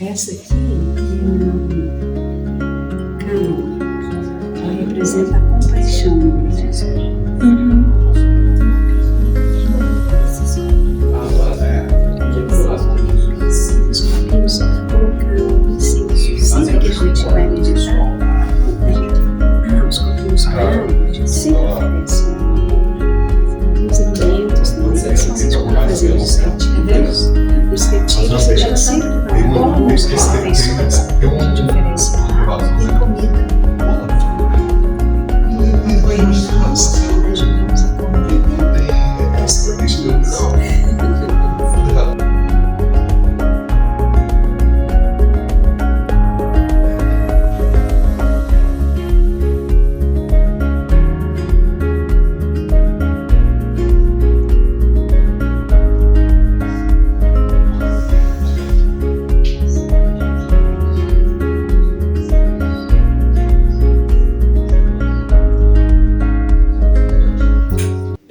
Essa aqui ela representa a compaixão no budismo. Os copinhos só para colocar o incenso. Sempre que a gente vai meditar, os copinhos brancos, a gente sempre oferece alguns alimentos, né? Assim, a gente vai fazer os retiros. Os retiros a gente sempre vai com as refeições. A gente oferece água e comida. Nós ajudamos a comer as plantinhas.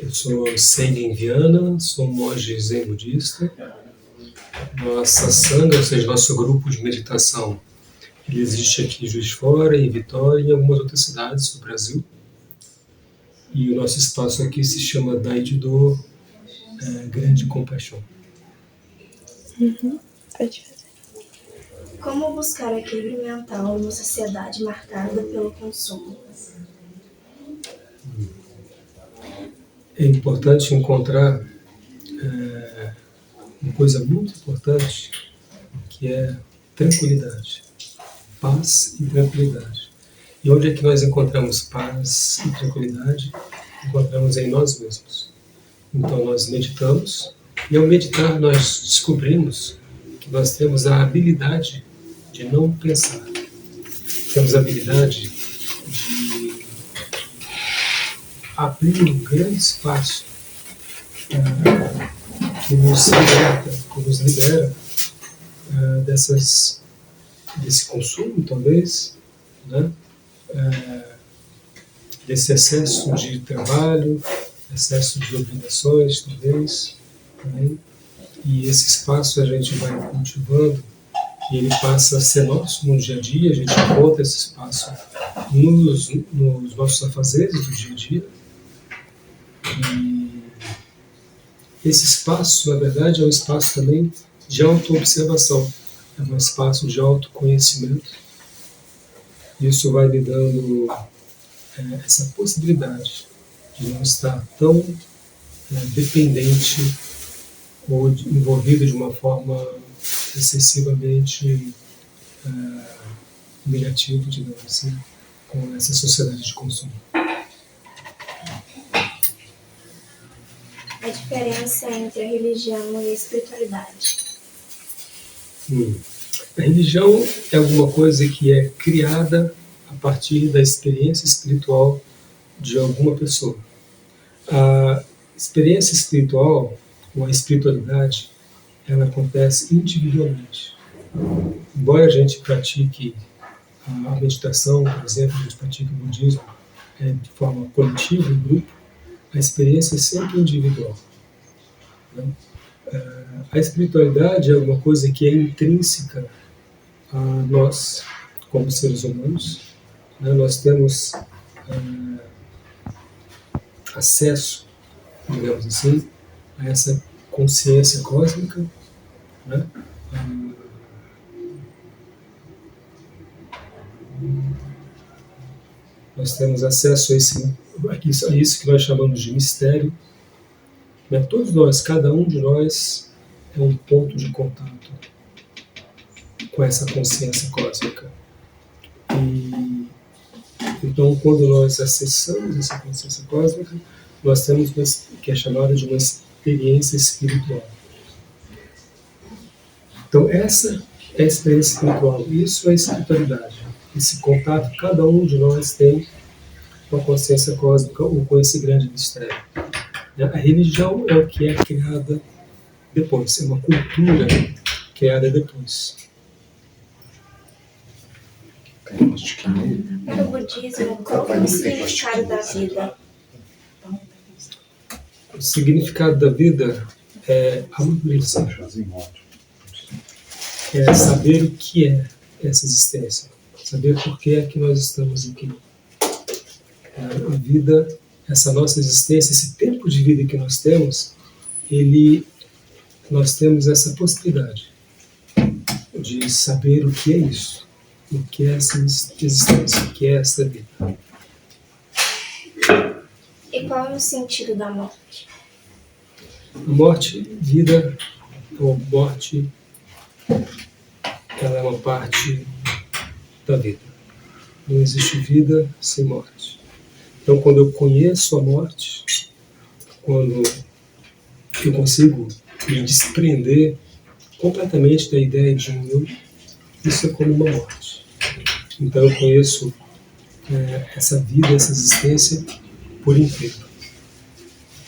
Sou Sengen Viana, sou monge zen budista. Nossa sangha, ou seja, nosso grupo de meditação, ele existe aqui em Juiz de Fora, em Vitória e em algumas outras cidades do Brasil. E o nosso espaço aqui se chama Daijido Grande Compaixão. Pode fazer. Como buscar equilíbrio mental numa sociedade marcada pelo consumo? É importante encontrar uma coisa muito importante, que é tranquilidade, paz e tranquilidade. E onde é que nós encontramos paz e tranquilidade? Encontramos em nós mesmos. Então nós meditamos, e ao meditar nós descobrimos que nós temos a habilidade de não pensar. Temos a habilidade de abrir um grande espaço que nos liberta, que nos libera desse consumo, talvez, né? Desse excesso de trabalho, excesso de obrigações, talvez, também. E esse espaço a gente vai cultivando e ele passa a ser nosso no dia a dia. A gente encontra esse espaço nos nossos afazeres do dia a dia. E esse espaço, na verdade, é um espaço também de autoobservação, é um espaço de autoconhecimento. Isso vai me dando essa possibilidade de não estar tão dependente ou envolvido de uma forma excessivamente negativa, digamos assim, com essa sociedade de consumo. A diferença entre a religião e a espiritualidade. A religião é alguma coisa que é criada a partir da experiência espiritual de alguma pessoa. A experiência espiritual, ou a espiritualidade, ela acontece individualmente. Embora a gente pratique a meditação, por exemplo, a gente pratique o budismo de forma coletiva, em grupo, a experiência é sempre individual. Né? A espiritualidade é alguma coisa que é intrínseca a nós, como seres humanos. Né? Nós temos acesso, digamos assim, a essa consciência cósmica. Né? Nós temos acesso a isso que nós chamamos de mistério. Né? Todos nós, cada um de nós, é um ponto de contato com essa consciência cósmica. E, então, quando nós acessamos essa consciência cósmica, nós temos uma que é chamada de uma experiência espiritual. Então, essa é a experiência espiritual. Isso é a espiritualidade. Esse contato que cada um de nós tem com a consciência cósmica ou com esse grande mistério. A religião é o que é criada depois, é uma cultura criada depois. Para o budismo, qual é o significado da vida? O significado da vida é amadurecer. é saber o que é essa existência, saber por que é que nós estamos aqui. A vida, essa nossa existência, esse tempo de vida que nós temos, nós temos essa possibilidade de saber o que é isso, o que é essa existência, o que é essa vida. E qual é o sentido da morte? A morte, vida, ou morte, ela é uma parte da vida. Não existe vida sem morte. Então, quando eu conheço a morte, quando eu consigo me desprender completamente da ideia de um eu, isso é como uma morte. Então, eu conheço essa vida, essa existência por inteiro.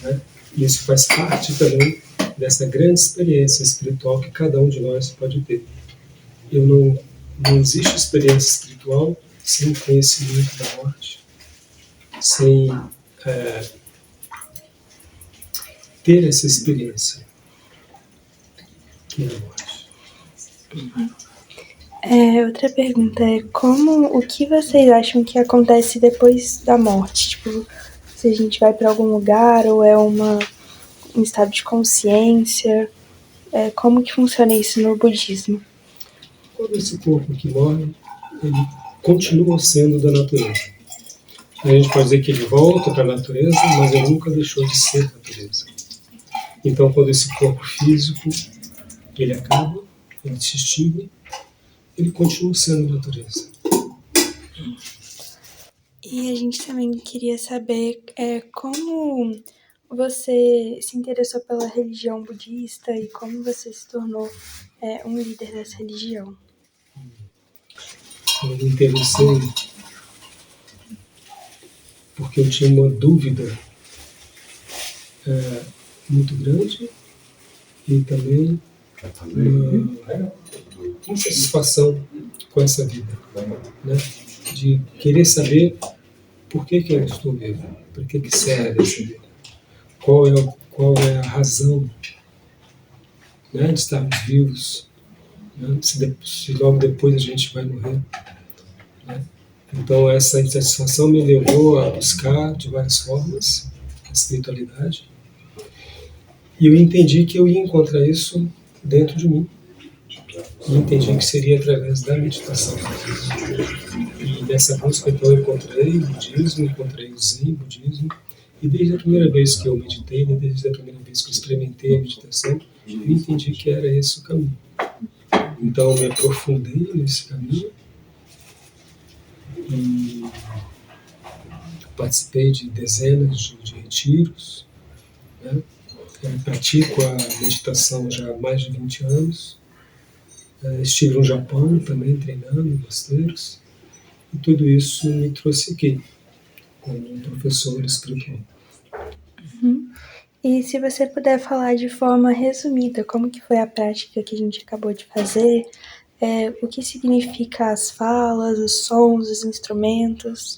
Né? E isso faz parte também dessa grande experiência espiritual que cada um de nós pode ter. Não existe experiência espiritual sem conhecimento da morte, sem ter essa experiência que é a morte. Outra pergunta é o que vocês acham que acontece depois da morte? Tipo, se a gente vai para algum lugar ou é um estado de consciência, como que funciona isso no budismo? Quando esse corpo que morre, ele continua sendo da natureza. A gente pode dizer que ele volta para a natureza, mas ele nunca deixou de ser natureza. Então, quando esse corpo físico ele acaba, ele se extingue, ele continua sendo natureza. E a gente também queria saber como você se interessou pela religião budista e como você se tornou um líder dessa religião. Eu me interessei porque eu tinha uma dúvida muito grande e também uma insatisfação com essa vida, né? De querer saber por que eu estou vivo, para que serve essa vida, qual é a razão, né, de estarmos vivos, né? Se logo depois a gente vai morrer, né? Então essa insatisfação me levou a buscar de várias formas a espiritualidade e eu entendi que eu ia encontrar isso dentro de mim. E entendi que seria através da meditação. E nessa busca, então, eu encontrei o budismo, encontrei o Zen budismo, e desde a primeira vez que eu meditei, desde a primeira vez que eu experimentei a meditação, eu entendi que era esse o caminho. Então, eu me aprofundei nesse caminho e participei de dezenas de retiros, né? Eu pratico a meditação já há mais de 20 anos. Estive no Japão também treinando em mosteiros e tudo isso me trouxe aqui como um professor espiritual. E se você puder falar de forma resumida como que foi a prática que a gente acabou de fazer, o que significa as falas, os sons, os instrumentos?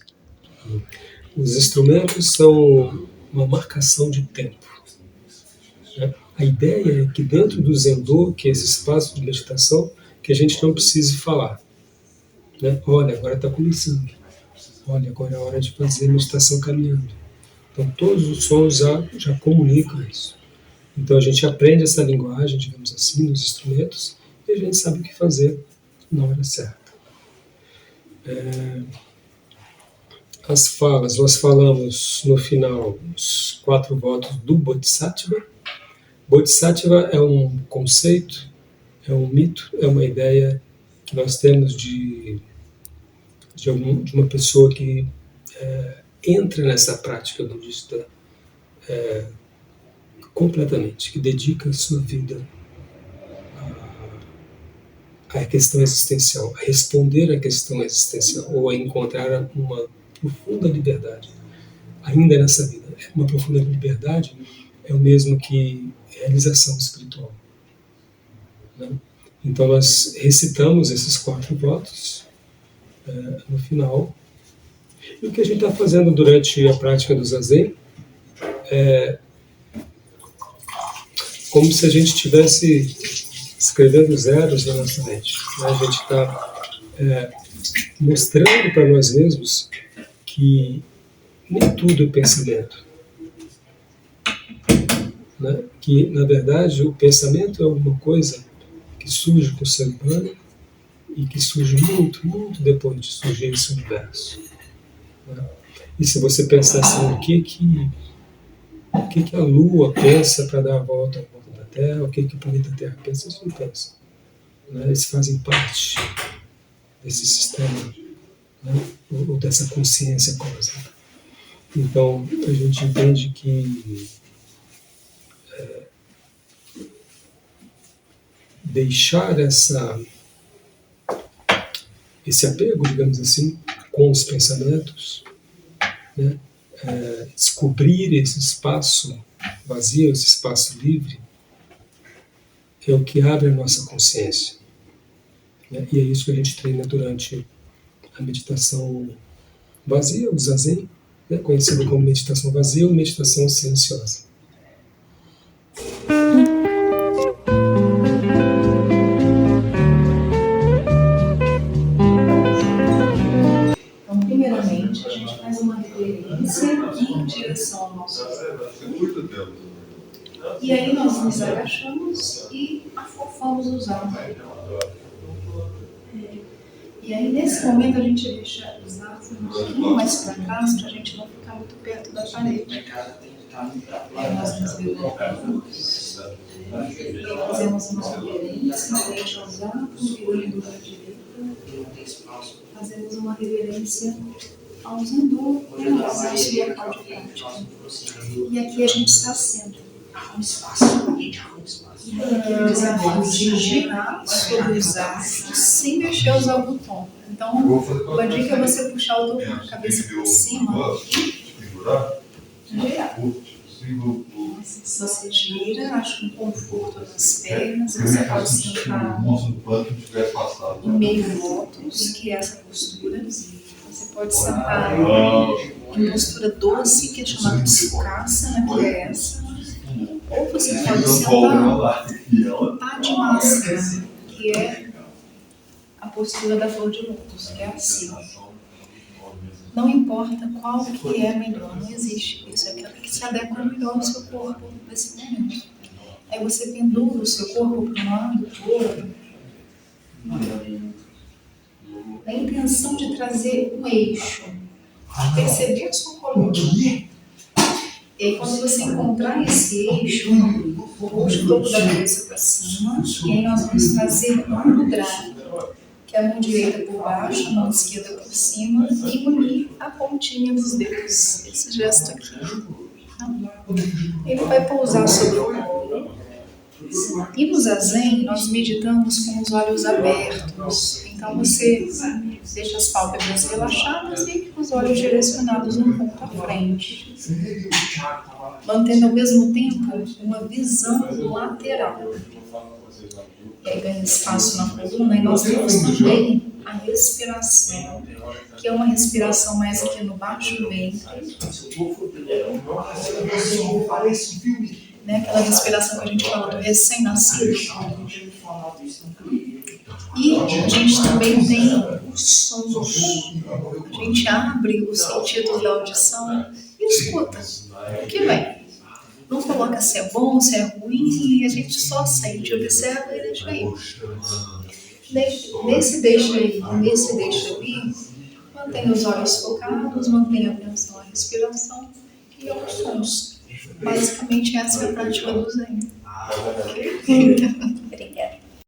Os instrumentos são uma marcação de tempo. A ideia é que dentro do Zendô, que é esse espaço de meditação, que a gente não precise falar. Né? Olha, agora está começando. Olha, agora é a hora de fazer meditação caminhando. Então todos os sons já comunicam isso. Então a gente aprende essa linguagem, digamos assim, nos instrumentos, e a gente sabe o que fazer na hora certa. As falas, nós falamos no final os 4 votos do Bodhisattva. Bodhisattva é um conceito, é um mito, é uma ideia que nós temos de uma pessoa que entra nessa prática budista completamente, que dedica a sua vida à questão existencial, a responder à questão existencial, ou a encontrar uma profunda liberdade, ainda nessa vida. Uma profunda liberdade é o mesmo que realização espiritual. Né? Então nós recitamos esses 4 votos no final. E o que a gente está fazendo durante a prática do Zazen é como se a gente estivesse escrevendo zeros na nossa mente. A gente está mostrando para nós mesmos que nem tudo é pensamento. Né? Que, na verdade, o pensamento é alguma coisa que surge com o ser humano e que surge muito, muito depois de surgir esse universo. Né? E se você pensar assim, o que a Lua pensa para dar a volta à volta da Terra, o que o planeta Terra pensa, isso não pensa. Né? Eles fazem parte desse sistema, né? Ou dessa consciência cósmica. Então, a gente entende que deixar esse apego, digamos assim, com os pensamentos, né? Descobrir esse espaço vazio, esse espaço livre, é o que abre a nossa consciência. Né? E é isso que a gente treina durante a meditação vazia, o Zazen, né? Conhecido como meditação vazia ou meditação silenciosa. Então, primeiramente, a gente faz uma reverência em direção ao nosso corpo. E aí nós nos agachamos e afofamos os arcos. E aí, nesse momento, a gente deixa os arcos um pouquinho mais para trás, para a gente não ficar muito perto da parede. Aí nós nos levantamos, fazemos uma reverência, deixa os arcos virando para a direita, fazemos uma reverência ao Zendu, nosso local de prática. E aqui a gente está sendo. E aquele desafio de girar sobre os arcos sem mexer os albutom. Então, uma dica é você puxar o topo da cabeça para cima. Girar. Você gira, acha um conforto nas pernas, você pode sentar em meio lótus, que é essa postura. Você pode sentar em postura doce, que é chamada de sucassana, que é essa. Ou você pode sentar Padmasana, que é a postura da flor de lótus, que é assim. Não importa qual que é melhor, não existe isso, é aquela que se adequa melhor ao seu corpo nesse momento. Aí você pendura o seu corpo para um lado, para o outro, na intenção de trazer um eixo, de perceber a sua coluna. E aí, quando você encontrar esse eixo, puxa o topo da cabeça para cima, e aí nós vamos trazer um mudra, que é a mão direita por baixo, a mão esquerda por cima, e unir a pontinha dos dedos. Esse gesto aqui. Ele vai pousar sobre o colo. E no Zazen, nós meditamos com os olhos abertos. Então você deixa as pálpebras relaxadas e os olhos direcionados um ponto à frente. Mantendo ao mesmo tempo uma visão lateral. E aí ganha espaço na coluna e nós temos também a respiração, que é uma respiração mais aqui no baixo ventre. Né? Aquela respiração que a gente fala do recém-nascido. E a gente também tem os sons. A gente abre os sentidos da audição e escuta o que vem. Não coloca se é bom, se é ruim, a gente só sente, observa e deixa aí. Nesse deixa aí, nesse deixa ali, mantenha os olhos focados, mantenha a atenção à respiração e aos sons. Basicamente essa é a prática do Zen.